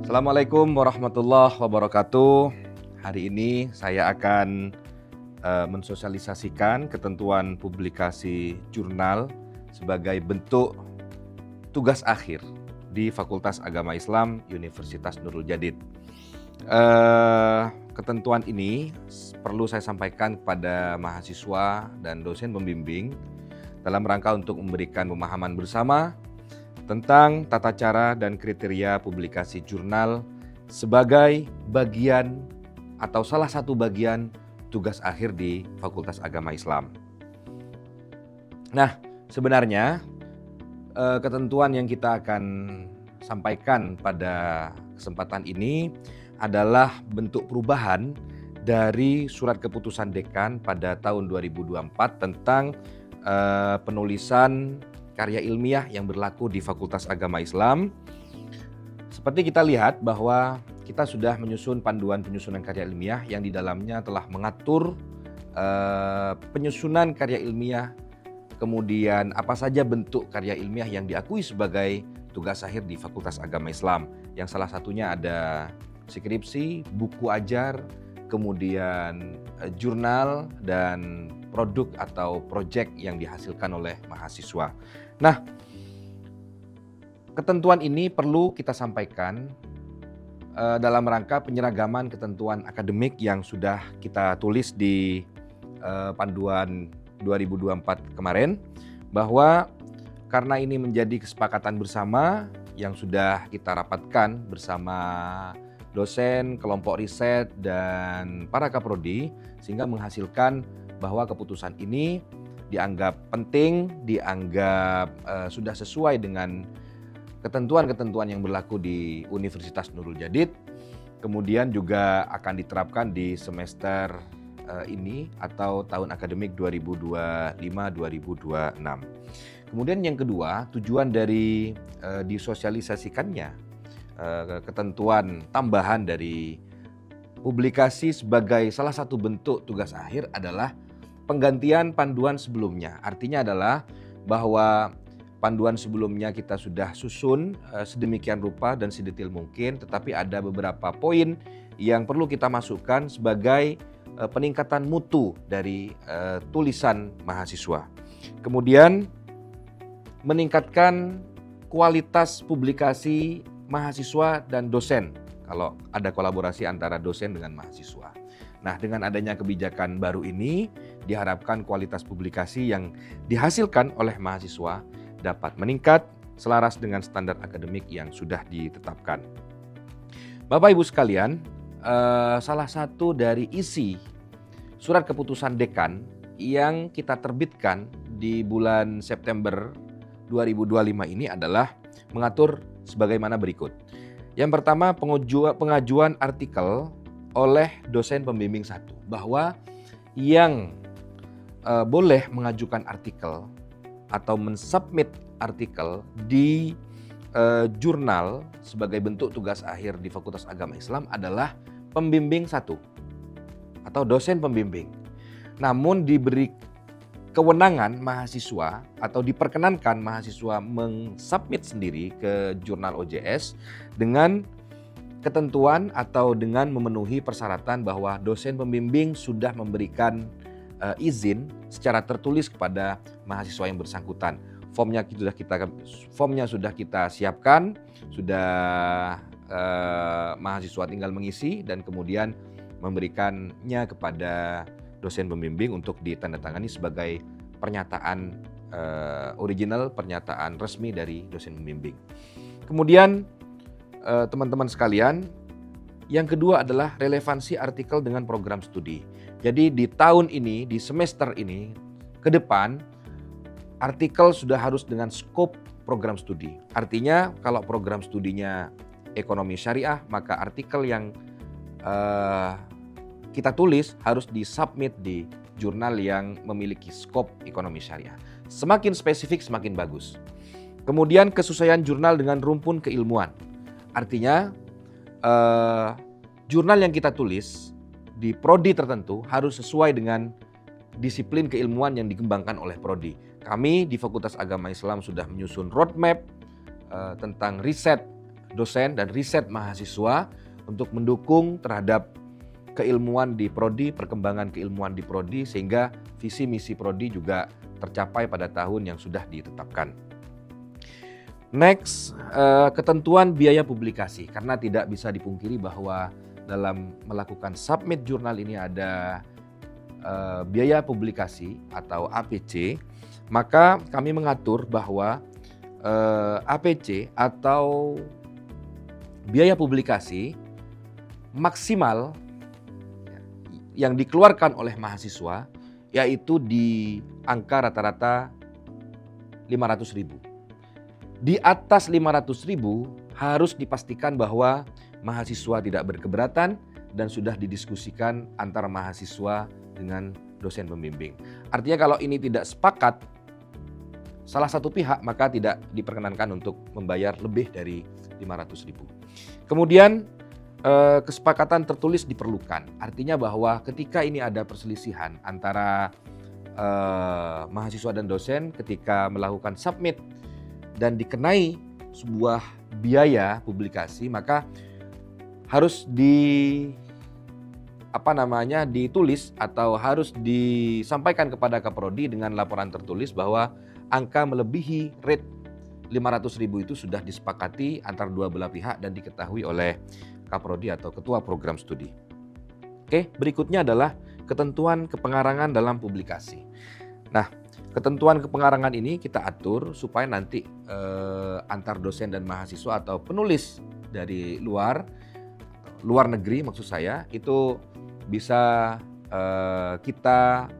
Assalamualaikum warahmatullahi wabarakatuh. Hari ini saya akan mensosialisasikan ketentuan publikasi jurnal sebagai bentuk tugas akhir di Fakultas Agama Islam Universitas Nurul Jadid. Ketentuan ini perlu saya sampaikan kepada mahasiswa dan dosen pembimbing dalam rangka untuk memberikan pemahaman bersama tentang tata cara dan kriteria publikasi jurnal sebagai bagian atau salah satu bagian tugas akhir di Fakultas Agama Islam. Nah, sebenarnya ketentuan yang kita akan sampaikan pada kesempatan ini adalah bentuk perubahan dari surat keputusan dekan pada tahun 2024 tentang penulisan karya ilmiah yang berlaku di Fakultas Agama Islam. Seperti kita lihat bahwa kita sudah menyusun panduan penyusunan karya ilmiah yang di dalamnya telah mengatur penyusunan karya ilmiah, kemudian apa saja bentuk karya ilmiah yang diakui sebagai tugas akhir di Fakultas Agama Islam. Yang salah satunya ada skripsi, buku ajar, kemudian jurnal, dan produk atau proyek yang dihasilkan oleh mahasiswa. Nah, ketentuan ini perlu kita sampaikan dalam rangka penyeragaman ketentuan akademik yang sudah kita tulis di panduan 2024 kemarin, bahwa karena ini menjadi kesepakatan bersama yang sudah kita rapatkan bersama dosen, kelompok riset, dan para kaprodi, sehingga menghasilkan bahwa keputusan ini dianggap penting, dianggap sudah sesuai dengan ketentuan-ketentuan yang berlaku di Universitas Nurul Jadid, kemudian juga akan diterapkan di semester ini atau tahun akademik 2025-2026. Kemudian yang kedua, tujuan dari disosialisasikannya ketentuan tambahan dari publikasi sebagai salah satu bentuk tugas akhir adalah penggantian panduan sebelumnya. Artinya adalah bahwa panduan sebelumnya kita sudah susun sedemikian rupa dan sedetail mungkin, tetapi ada beberapa poin yang perlu kita masukkan sebagai peningkatan mutu dari tulisan mahasiswa. Kemudian meningkatkan kualitas publikasi mahasiswa dan dosen kalau ada kolaborasi antara dosen dengan mahasiswa. Nah, dengan adanya kebijakan baru ini diharapkan kualitas publikasi yang dihasilkan oleh mahasiswa dapat meningkat selaras dengan standar akademik yang sudah ditetapkan. Bapak Ibu sekalian, salah satu dari isi surat keputusan dekan yang kita terbitkan di bulan September 2025 ini adalah mengatur sebagaimana berikut. Yang pertama, pengajuan artikel oleh dosen pembimbing 1, bahwa yang boleh mengajukan artikel atau mensubmit artikel di jurnal sebagai bentuk tugas akhir di Fakultas Agama Islam adalah pembimbing 1 atau dosen pembimbing. Namun diberi kewenangan mahasiswa atau diperkenankan mahasiswa mensubmit sendiri ke jurnal OJS dengan ketentuan atau dengan memenuhi persyaratan bahwa dosen pembimbing sudah memberikan izin secara tertulis kepada mahasiswa yang bersangkutan. Formnya sudah kita siapkan, sudah mahasiswa tinggal mengisi dan kemudian memberikannya kepada dosen pembimbing untuk ditandatangani sebagai pernyataan original, pernyataan resmi dari dosen pembimbing. Kemudian teman-teman sekalian, yang kedua adalah relevansi artikel dengan program studi. Jadi di tahun ini, di semester ini, ke depan, artikel sudah harus dengan skop program studi. Artinya kalau program studinya ekonomi syariah, maka artikel yang kita tulis harus disubmit di jurnal yang memiliki skop ekonomi syariah. Semakin spesifik, semakin bagus. Kemudian kesesuaian jurnal dengan rumpun keilmuan. Artinya jurnal yang kita tulis di prodi tertentu harus sesuai dengan disiplin keilmuan yang dikembangkan oleh prodi. Kami di Fakultas Agama Islam sudah menyusun roadmap tentang riset dosen dan riset mahasiswa untuk mendukung terhadap keilmuan di prodi, perkembangan keilmuan di prodi, sehingga visi misi prodi juga tercapai pada tahun yang sudah ditetapkan. Next, ketentuan biaya publikasi, karena tidak bisa dipungkiri bahwa dalam melakukan submit jurnal ini ada biaya publikasi atau APC, maka kami mengatur bahwa APC atau biaya publikasi maksimal yang dikeluarkan oleh mahasiswa yaitu di angka rata-rata 500.000. Di atas 500.000 harus dipastikan bahwa mahasiswa tidak berkeberatan dan sudah didiskusikan antara mahasiswa dengan dosen pembimbing. Artinya kalau ini tidak sepakat salah satu pihak, maka tidak diperkenankan untuk membayar lebih dari 500.000. Kemudian kesepakatan tertulis diperlukan. Artinya bahwa ketika ini ada perselisihan antara mahasiswa dan dosen ketika melakukan submit dan dikenai sebuah biaya publikasi, maka harus ditulis atau harus disampaikan kepada Kaprodi dengan laporan tertulis bahwa angka melebihi rate 500.000 itu sudah disepakati antara dua belah pihak dan diketahui oleh Kaprodi atau Ketua Program Studi. Oke, berikutnya adalah ketentuan kepengarangan dalam publikasi. Nah, ketentuan kepengarangan ini kita atur supaya nanti antar dosen dan mahasiswa atau penulis dari luar negeri maksud saya, itu bisa kita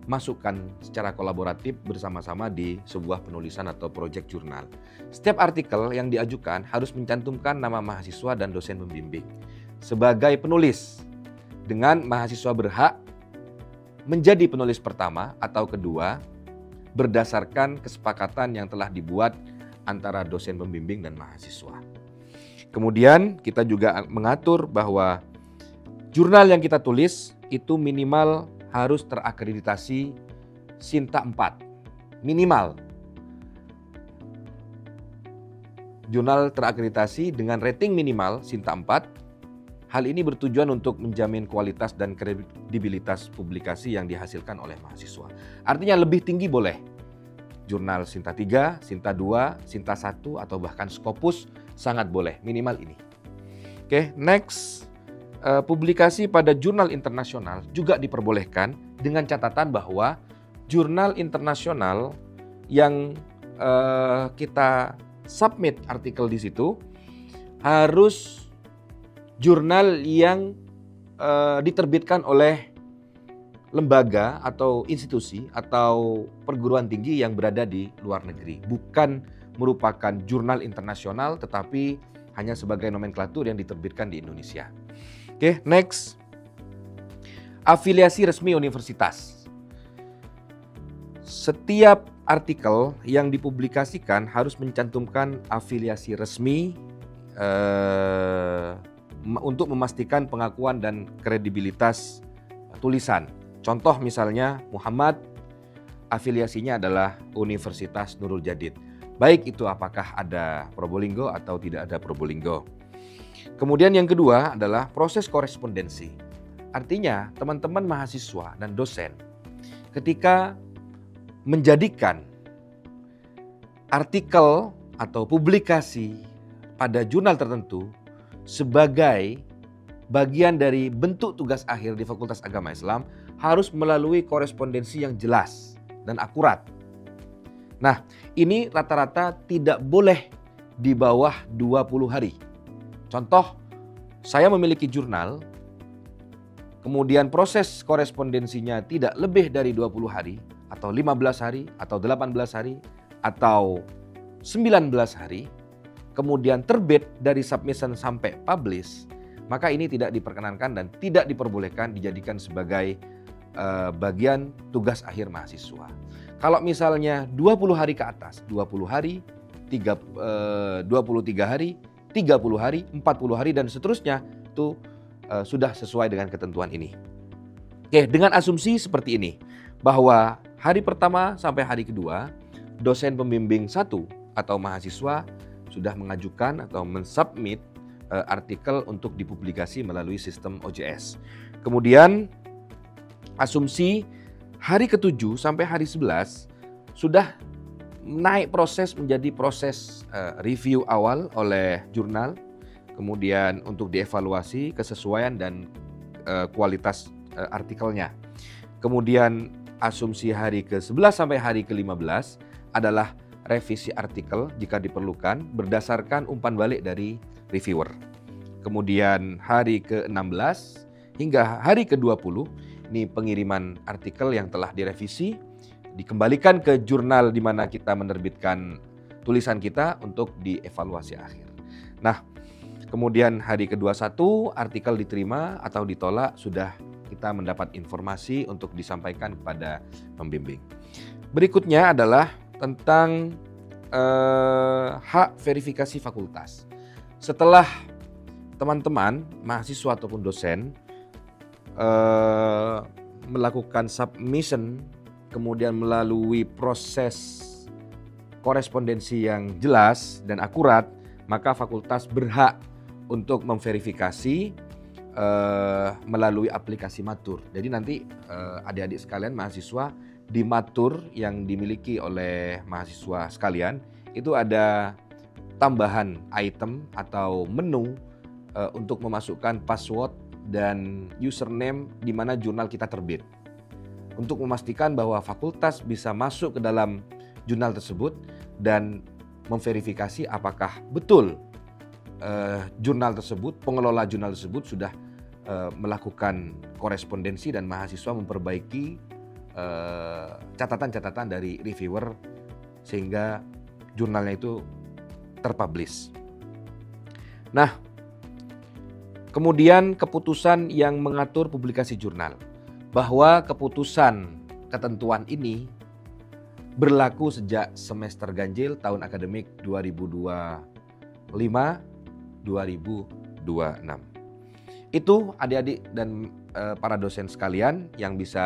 masukkan secara kolaboratif bersama-sama di sebuah penulisan atau proyek jurnal. Setiap artikel yang diajukan harus mencantumkan nama mahasiswa dan dosen pembimbing sebagai penulis, dengan mahasiswa berhak menjadi penulis pertama atau kedua berdasarkan kesepakatan yang telah dibuat antara dosen pembimbing dan mahasiswa. Kemudian kita juga mengatur bahwa jurnal yang kita tulis itu minimal harus terakreditasi Sinta 4. Minimal. Jurnal terakreditasi dengan rating minimal Sinta 4. Hal ini bertujuan untuk menjamin kualitas dan kredibilitas publikasi yang dihasilkan oleh mahasiswa. Artinya lebih tinggi boleh. Jurnal Sinta 3, Sinta 2, Sinta 1 atau bahkan Scopus sangat boleh, minimal ini. Oke, next. Publikasi pada jurnal internasional juga diperbolehkan dengan catatan bahwa jurnal internasional yang kita submit artikel di situ harus jurnal yang diterbitkan oleh lembaga atau institusi atau perguruan tinggi yang berada di luar negeri, bukan merupakan jurnal internasional tetapi hanya sebagai nomenklatur yang diterbitkan di Indonesia. Oke, next. Afiliasi resmi universitas. Setiap artikel yang dipublikasikan harus mencantumkan afiliasi resmi untuk memastikan pengakuan dan kredibilitas tulisan. Contoh misalnya Muhammad, afiliasinya adalah Universitas Nurul Jadid. Baik itu apakah ada Probolinggo atau tidak ada Probolinggo. Kemudian yang kedua adalah proses korespondensi. Artinya teman-teman mahasiswa dan dosen ketika menjadikan artikel atau publikasi pada jurnal tertentu sebagai bagian dari bentuk tugas akhir di Fakultas Agama Islam harus melalui korespondensi yang jelas dan akurat. Nah, ini rata-rata tidak boleh di bawah 20 hari. Contoh, saya memiliki jurnal, kemudian proses korespondensinya tidak lebih dari 20 hari, atau 15 hari, atau 18 hari, atau 19 hari, kemudian terbit dari submission sampai publish, maka ini tidak diperkenankan dan tidak diperbolehkan dijadikan sebagai bagian tugas akhir mahasiswa. Kalau misalnya 20 hari ke atas, 20 hari, 23 hari, 30 hari, 40 hari, dan seterusnya itu sudah sesuai dengan ketentuan ini. Oke, dengan asumsi seperti ini, bahwa hari pertama sampai hari kedua, dosen pembimbing 1 atau mahasiswa sudah mengajukan atau mensubmit artikel untuk dipublikasi melalui sistem OJS. Kemudian asumsi hari ke-7 sampai hari 11 sudah naik proses menjadi proses review awal oleh jurnal, kemudian untuk dievaluasi kesesuaian dan kualitas artikelnya. Kemudian asumsi hari ke-11 sampai hari ke-15 adalah revisi artikel jika diperlukan berdasarkan umpan balik dari reviewer. Kemudian hari ke-16 hingga hari ke-20 ini pengiriman artikel yang telah direvisi dikembalikan ke jurnal di mana kita menerbitkan tulisan kita untuk dievaluasi akhir. Nah, kemudian hari ke-21 artikel diterima atau ditolak, sudah kita mendapat informasi untuk disampaikan kepada pembimbing. Berikutnya adalah tentang hak verifikasi fakultas. Setelah teman-teman, mahasiswa ataupun dosen melakukan submission, kemudian melalui proses korespondensi yang jelas dan akurat, maka fakultas berhak untuk memverifikasi melalui aplikasi Matur. Jadi nanti adik-adik sekalian mahasiswa di Matur yang dimiliki oleh mahasiswa sekalian itu ada tambahan item atau menu untuk memasukkan password dan username di mana jurnal kita terbit. Untuk memastikan bahwa fakultas bisa masuk ke dalam jurnal tersebut dan memverifikasi apakah betul jurnal tersebut, pengelola jurnal tersebut sudah melakukan korespondensi dan mahasiswa memperbaiki catatan-catatan dari reviewer sehingga jurnalnya itu terpublish. Nah, kemudian keputusan yang mengatur publikasi jurnal, bahwa keputusan ketentuan ini berlaku sejak semester ganjil tahun akademik 2025-2026. Itu adik-adik dan para dosen sekalian yang bisa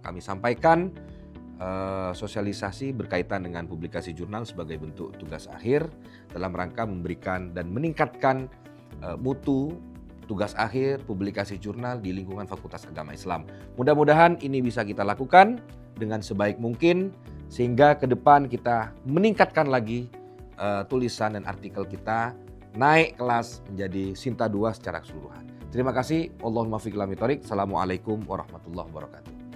kami sampaikan sosialisasi berkaitan dengan publikasi jurnal sebagai bentuk tugas akhir dalam rangka memberikan dan meningkatkan mutu tugas akhir publikasi jurnal di lingkungan Fakultas Agama Islam. Mudah-mudahan ini bisa kita lakukan dengan sebaik mungkin sehingga ke depan kita meningkatkan lagi tulisan dan artikel kita naik kelas menjadi Sinta 2 secara keseluruhan. Terima kasih. Allahumma fiq lam yutariq. Assalamualaikum warahmatullahi wabarakatuh.